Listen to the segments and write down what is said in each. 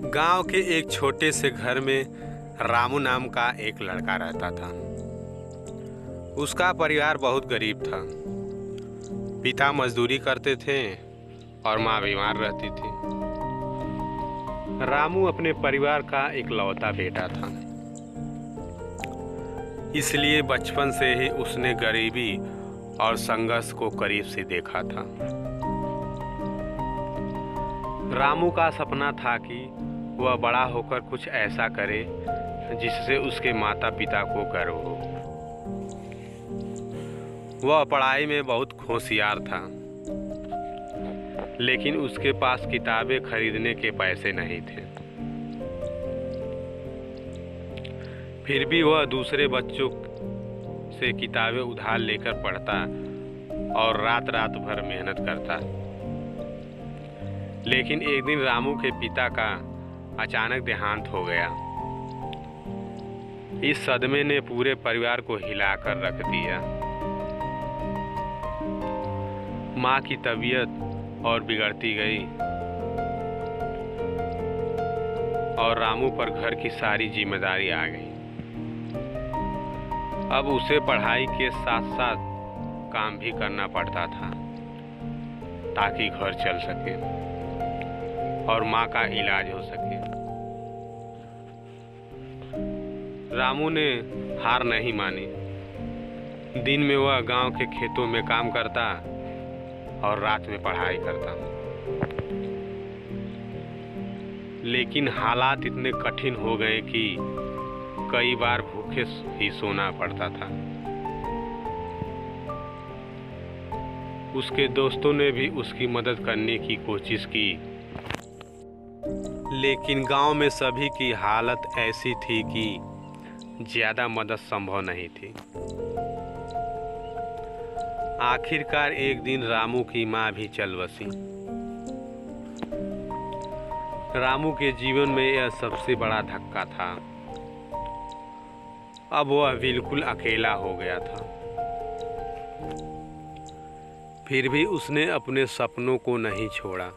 गांव के एक छोटे से घर में रामू नाम का एक लड़का रहता था। उसका परिवार बहुत गरीब था। पिता मजदूरी करते थे और माँ बीमार रहती थी। रामू अपने परिवार का इकलौता बेटा था, इसलिए बचपन से ही उसने गरीबी और संघर्ष को करीब से देखा था। रामू का सपना था कि वह बड़ा होकर कुछ ऐसा करे जिससे उसके माता पिता को गर्व हो। वह पढ़ाई में बहुत होशियार था, लेकिन उसके पास किताबें खरीदने के पैसे नहीं थे। फिर भी वह दूसरे बच्चों से किताबें उधार लेकर पढ़ता और रात रात भर मेहनत करता। लेकिन एक दिन रामू के पिता का अचानक देहांत हो गया। इस सदमे ने पूरे परिवार को हिलाकर रख दिया। माँ की तबीयत और बिगड़ती गई और रामू पर घर की सारी जिम्मेदारी आ गई। अब उसे पढ़ाई के साथ साथ काम भी करना पड़ता था ताकि घर चल सके और माँ का इलाज हो सके। रामू ने हार नहीं मानी। दिन में वह गांव के खेतों में काम करता और रात में पढ़ाई करता। लेकिन हालात इतने कठिन हो गए कि कई बार भूखे ही सोना पड़ता था। उसके दोस्तों ने भी उसकी मदद करने की कोशिश की, लेकिन गांव में सभी की हालत ऐसी थी कि ज़्यादा मदद संभव नहीं थी। आखिरकार एक दिन रामू की माँ भी चल बसी। रामू के जीवन में यह सबसे बड़ा धक्का था। अब वह बिल्कुल अकेला हो गया था। फिर भी उसने अपने सपनों को नहीं छोड़ा।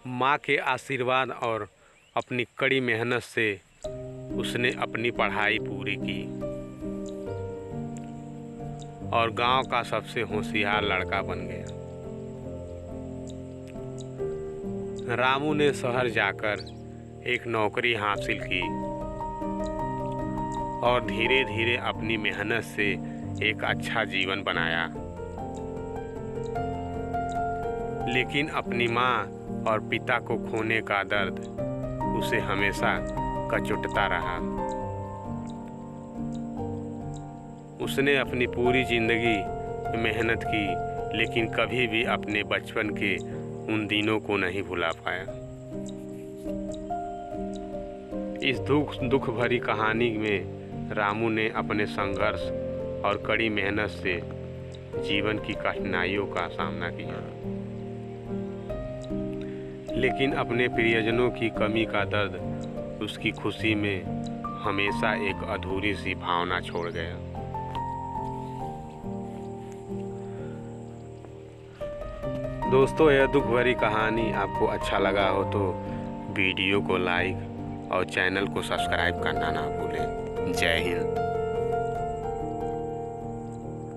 माँ के आशीर्वाद और अपनी कड़ी मेहनत से उसने अपनी पढ़ाई पूरी की और गांव का सबसे होशियार लड़का बन गया। रामू ने शहर जाकर एक नौकरी हासिल की और धीरे धीरे अपनी मेहनत से एक अच्छा जीवन बनाया। लेकिन अपनी माँ और पिता को खोने का दर्द उसे हमेशा कचुटता रहा। उसने अपनी पूरी जिंदगी मेहनत की, लेकिन कभी भी अपने बचपन के उन दिनों को नहीं भुला पाया। इस दुख भरी कहानी में रामू ने अपने संघर्ष और कड़ी मेहनत से जीवन की कठिनाइयों का सामना किया, लेकिन अपने प्रियजनों की कमी का दर्द उसकी खुशी में हमेशा एक अधूरी सी भावना छोड़ गया। दोस्तों, यह दुख भरी कहानी आपको अच्छा लगा हो तो वीडियो को लाइक और चैनल को सब्सक्राइब करना ना भूलें। जय हिंद।